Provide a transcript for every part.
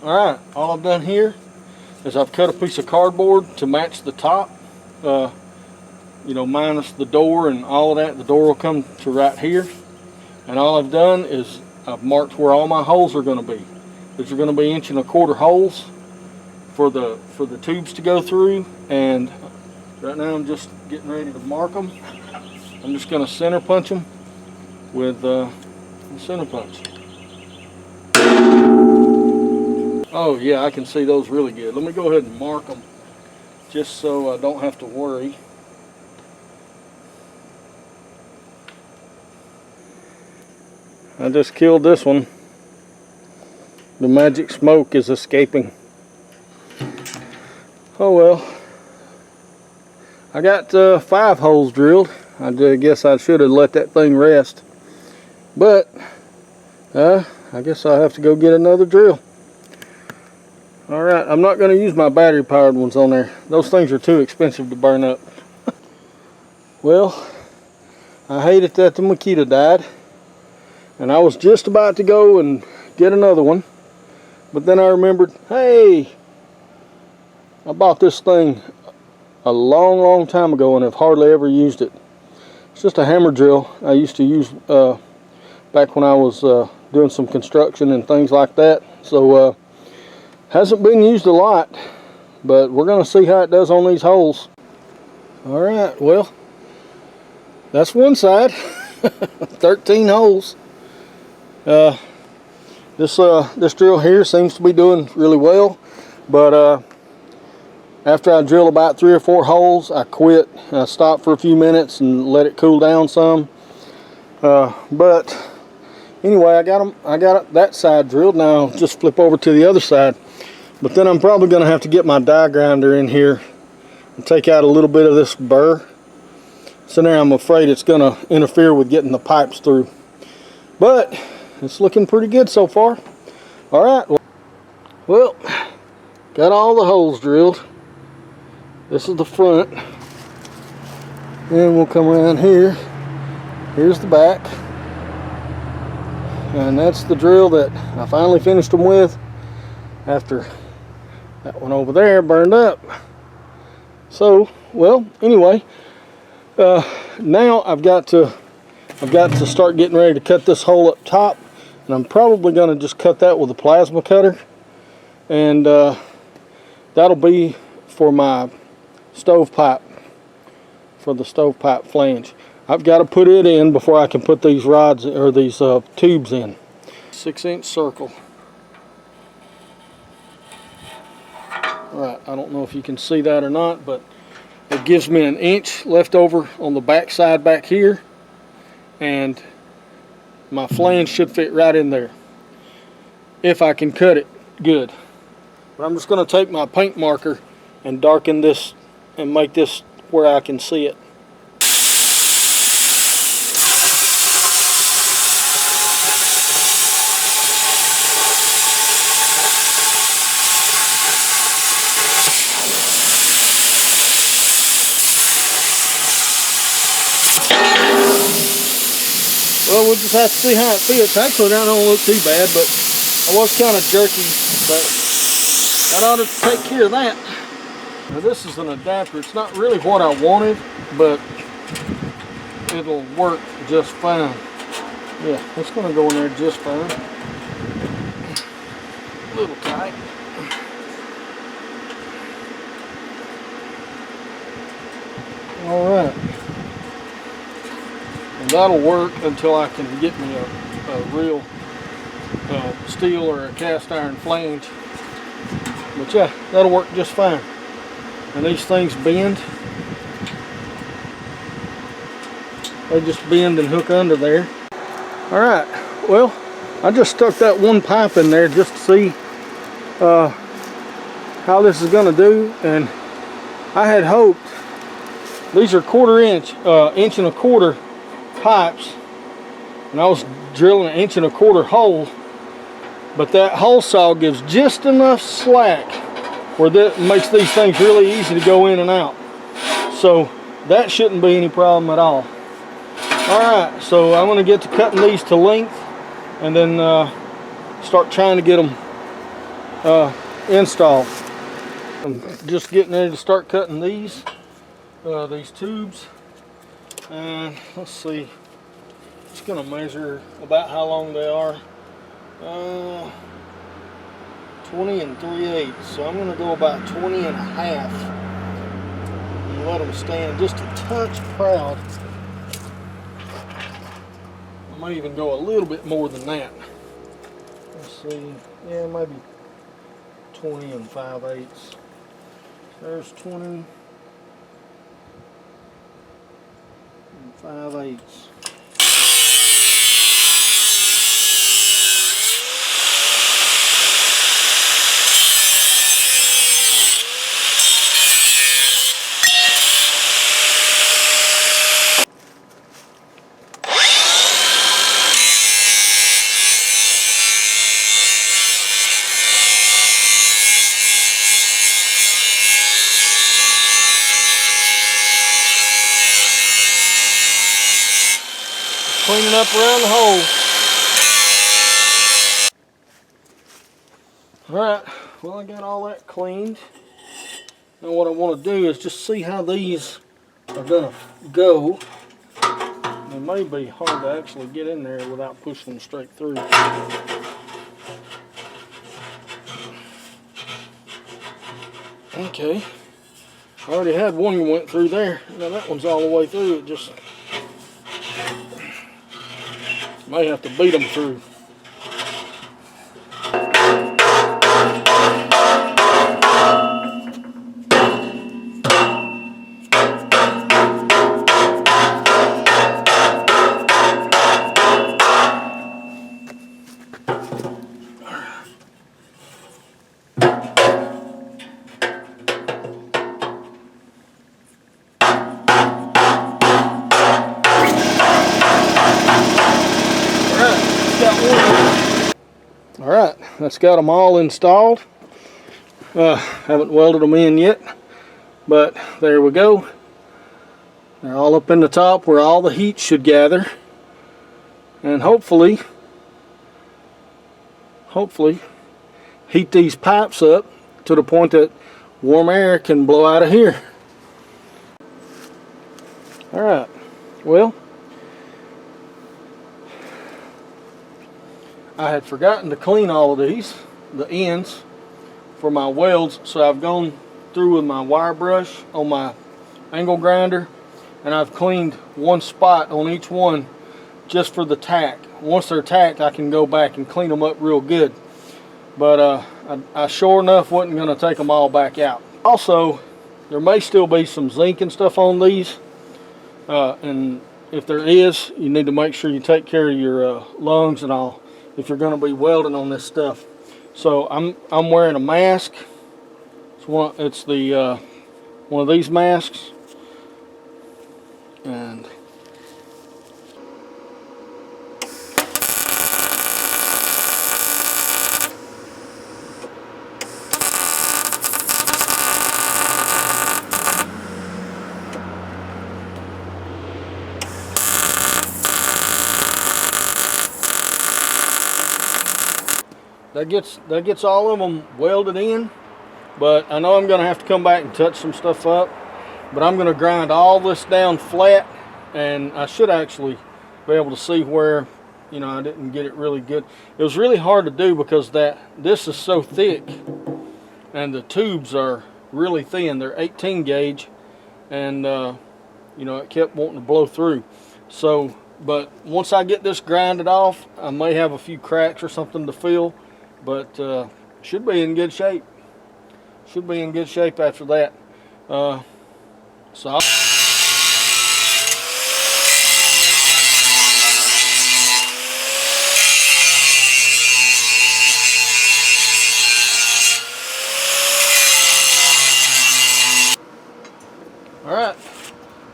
Alright, all I've done here is I've cut a piece of cardboard to match the top, you know, minus the door and all of that. The door will come to right here. And all I've done is I've marked where all my holes are going to be. These are going to be 1¼ inch holes for the tubes to go through. And right now I'm just getting ready to mark them. I'm just going to center punch them with the center punch. Oh yeah, I can see those really good. Let me go ahead and mark them just so I don't have to worry. I just killed this one. The magic smoke is escaping. Oh well. I got 5 holes drilled. I guess I should have let that thing rest. But I guess I'll have to go get another drill. Alright, I'm not going to use my battery powered ones on there. Those things are too expensive to burn up. Well, I hate it that the Makita died. And I was just about to go and get another one. But then I remembered, hey, I bought this thing a long time ago and have hardly ever used it. It's just a hammer drill I used to use back when I was doing some construction and things like that. So hasn't been used a lot, but we're going to see how it does on these holes. Alright, well, that's one side. 13 holes. This drill here seems to be doing really well, but after I drill about 3 or 4 holes, I quit. I stopped for a few minutes and let it cool down some. But anyway, I got that side drilled. Now I'll just flip over to the other side. But then I'm probably going to have to get my die grinder in here and take out a little bit of this burr. So now I'm afraid it's going to interfere with getting the pipes through. But it's looking pretty good so far. Alright, well, got all the holes drilled. This is the front. And we'll come around here. Here's the back. And that's the drill that I finally finished them with after that one over there burned up. So, well, anyway, now I've got to start getting ready to cut this hole up top, and I'm probably going to just cut that with a plasma cutter, and that'll be for my stovepipe, for the stovepipe flange. I've got to put it in before I can put these rods or these tubes in. 6-inch circle. Right, I don't know if you can see that or not, but it gives me 1 inch left over on the back side back here, and my flange should fit right in there if I can cut it good. But I'm just going to take my paint marker and darken this and make this where I can see it. Well, we'll just have to see how it fits. Actually, that don't look too bad, but I was kind of jerky, but that ought to take care of that. Now, this is an adapter. It's not really what I wanted, but it'll work just fine. Yeah, it's going to go in there just fine. A little tight. All right. And that'll work until I can get me a real steel or a cast iron flange. But yeah, that'll work just fine. And these things bend. They just bend and hook under there. Alright, well, I just stuck that one pipe in there just to see how this is going to do. And I had hoped, these are 1/4 inch, 1¼ inch pipes, and I was drilling 1¼ inch hole, but that hole saw gives just enough slack where that makes these things really easy to go in and out. So that shouldn't be any problem at all. Alright, so I'm going to get to cutting these to length and then start trying to get them install. I'm just getting ready to start cutting these tubes, and let's see, it's going to measure about how long they are. 20 3/8, so I'm going to go about 20 1/2 and let them stand just a touch proud. I might even go a little bit more than that. Let's see, yeah, maybe 20 5/8. There's 20 5/8. Cleaning up around the hole. Alright, well, I got all that cleaned. Now what I want to do is just see how these are going to go. It may be hard to actually get in there without pushing them straight through. Okay, I already had one that went through there. Now that one's all the way through. It just may have to beat them through. Alright, that's got them all installed. Haven't welded them in yet, but there we go. They're all up in the top where all the heat should gather, and hopefully heat these pipes up to the point that warm air can blow out of here. Alright, well, I had forgotten to clean all of these, the ends for my welds, so I've gone through with my wire brush on my angle grinder, and I've cleaned one spot on each one just for the tack. Once they're tacked, I can go back and clean them up real good. But I sure enough wasn't going to take them all back out. Also, there may still be some zinc and stuff on these, and if there is, you need to make sure you take care of your lungs and all if you're going to be welding on this stuff. So I'm wearing a mask. It's the one of these masks, and that gets all of them welded in. But I know I'm going to have to come back and touch some stuff up. But I'm going to grind all this down flat, and I should actually be able to see where, you know, I didn't get it really good. It was really hard to do because this is so thick, and the tubes are really thin. They're 18 gauge, and you know, it kept wanting to blow through. So, but once I get this grinded off, I may have a few cracks or something to fill, but should be in good shape. Should be in good shape after that. Alright,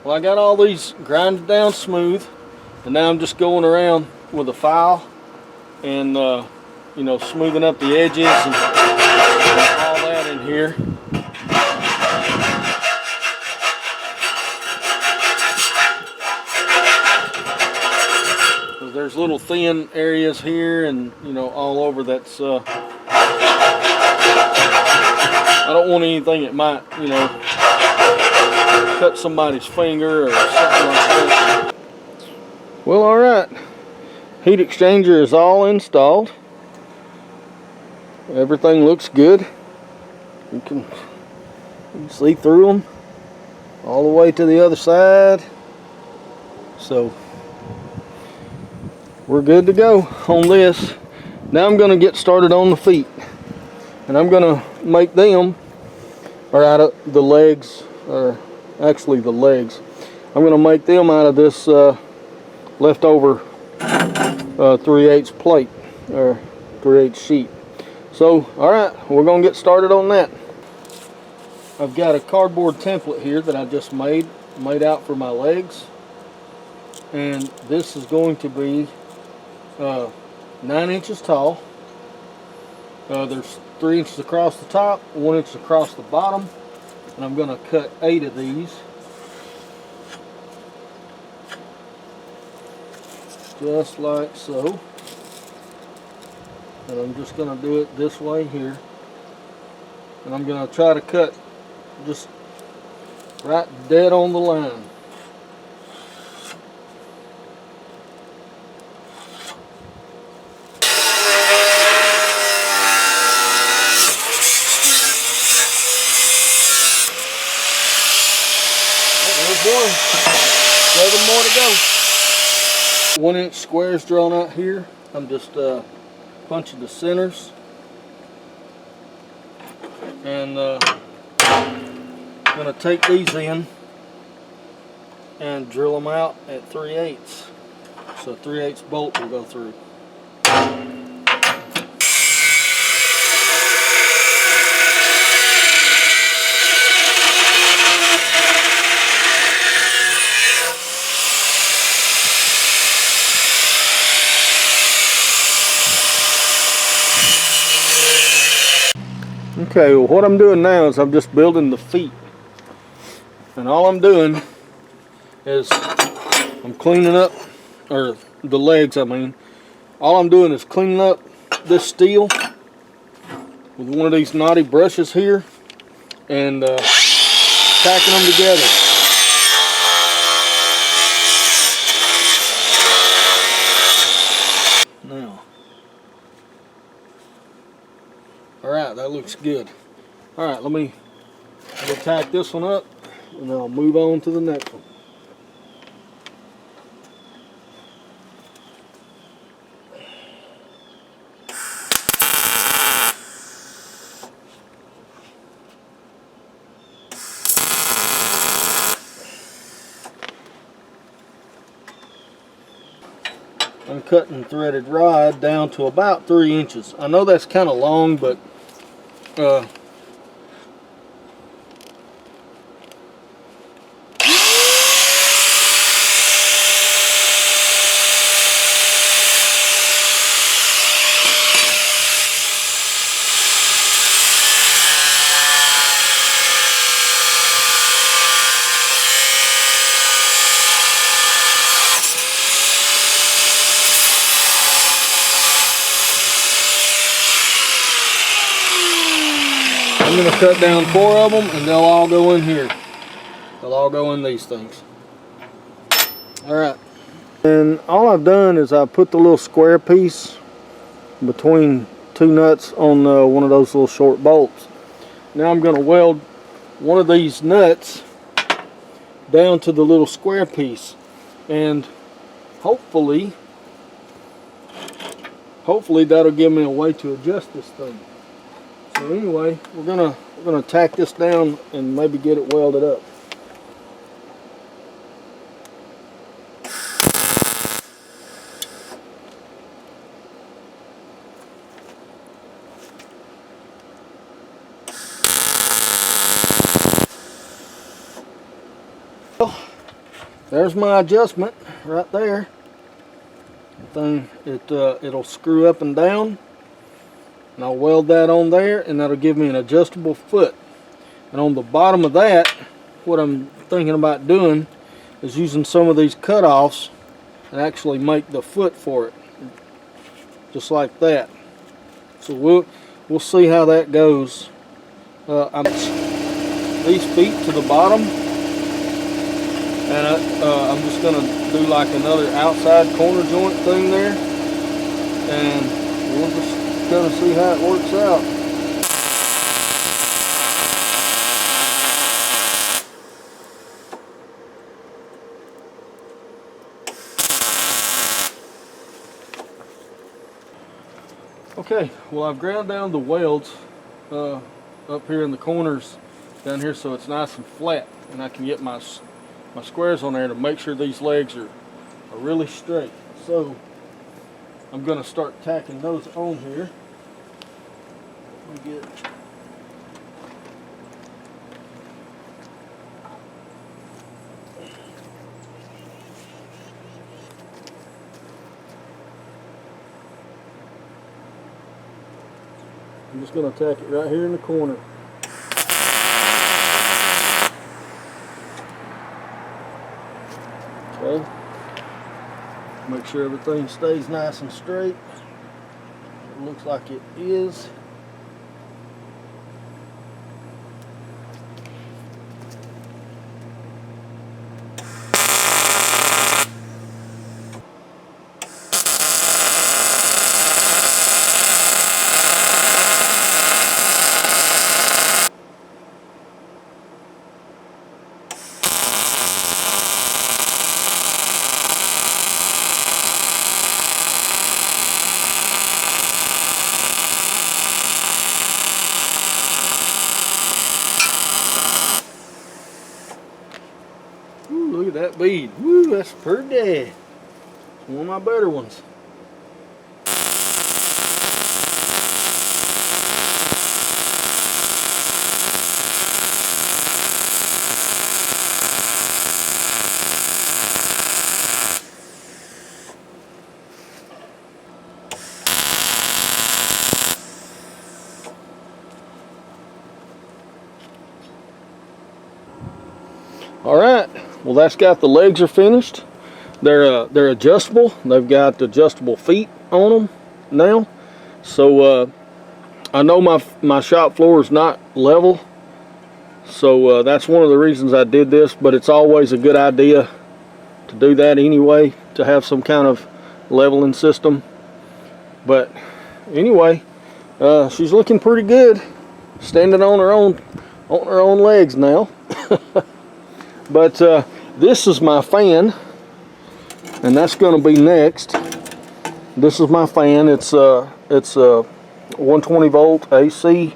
well, I got all these grinded down smooth, and now I'm just going around with a file and you know, smoothing up the edges and all that in here. There's little thin areas here, and you know, all over that's I don't want anything that might, you know, cut somebody's finger or something like that. Well, alright. Heat exchanger is all installed. Everything looks good. You can see through them all the way to the other side. So we're good to go on this. Now I'm going to get started on the feet. And I'm going to make them, or out of the legs, or actually the legs. I'm going to make them out of this leftover 3/8 plate, or 3/8 sheet. So, alright, we're going to get started on that. I've got a cardboard template here that I just made out for my legs. And this is going to be 9 inches tall. There's 3 inches across the top, 1 inch across the bottom, and I'm going to cut 8 of these. Just like so. And I'm just going to do it this way here. And I'm going to try to cut just right dead on the line. There's 7 more to go. 1 inch squares drawn out here. I'm just punching the centers, and I'm going to take these in and drill them out at 3/8. So 3/8 bolt will go through. Okay, well, what I'm doing now is I'm just building the feet. And all I'm doing is I'm cleaning up, or the legs I mean. All I'm doing is cleaning up this steel with one of these knotty brushes here and tacking them together. Now, alright, that looks good. Alright, let me tack this one up and I'll move on to the next one. I'm cutting threaded rod down to about 3 inches. I know that's kind of long, but I'm going to cut down 4 of them and they'll all go in here. They'll all go in these things. Alright. And all I've done is I put the little square piece between 2 nuts on one of those little short bolts. Now I'm going to weld one of these nuts down to the little square piece. And hopefully that'll give me a way to adjust this thing. So anyway, we're gonna tack this down and maybe get it welded up. Well, there's my adjustment right there. It'll screw up and down. And I'll weld that on there, and that'll give me an adjustable foot. And on the bottom of that, what I'm thinking about doing is using some of these cutoffs and actually make the foot for it, just like that. So we'll see how that goes. I'm these feet to the bottom, and I'm just gonna do like another outside corner joint thing there, and we're just gonna see how it works out. Okay, well, I've ground down the welds up here in the corners down here so it's nice and flat, and I can get my squares on there to make sure these legs are really straight. So I'm going to start tacking those on here. Let me get I'm just going to tack it right here in the corner. Okay. Make sure everything stays nice and straight. It looks like it is. Look at that bead. Woo, that's pretty. It's one of my better ones. All right. Well, that's got the legs are finished. They're adjustable. They've got adjustable feet on them now. So I know my shop floor is not level. So that's one of the reasons I did this. But it's always a good idea to do that anyway, to have some kind of leveling system. But anyway, she's looking pretty good, standing on her own legs now. But this is my fan, and that's going to be next. This is my fan. It's a 120 volt AC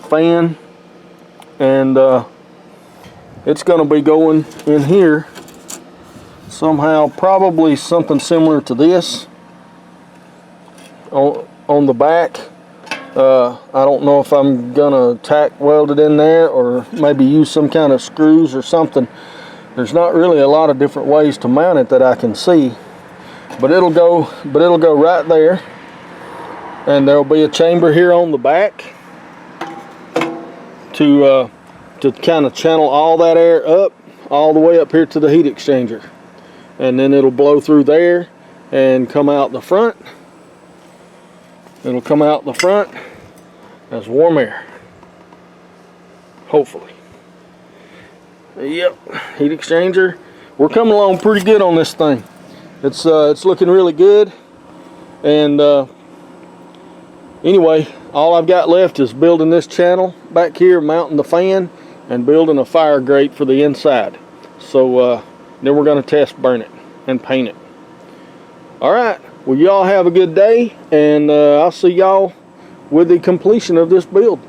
fan, and it's going to be going in here somehow, probably something similar to this on the back. I don't know if I'm gonna tack weld it in there or maybe use some kind of screws or something. There's not really a lot of different ways to mount it that I can see, but it'll go right there, and there'll be a chamber here on the back to kind of channel all that air up all the way up here to the heat exchanger, and then it'll blow through there and come out the front. It'll come out the front as warm air, hopefully. Yep, heat exchanger. We're coming along pretty good on this thing. It's looking really good. And anyway, all I've got left is building this channel back here, mounting the fan, and building a fire grate for the inside. So then we're going to test burn it and paint it. All right. Well, y'all have a good day, and I'll see y'all with the completion of this build.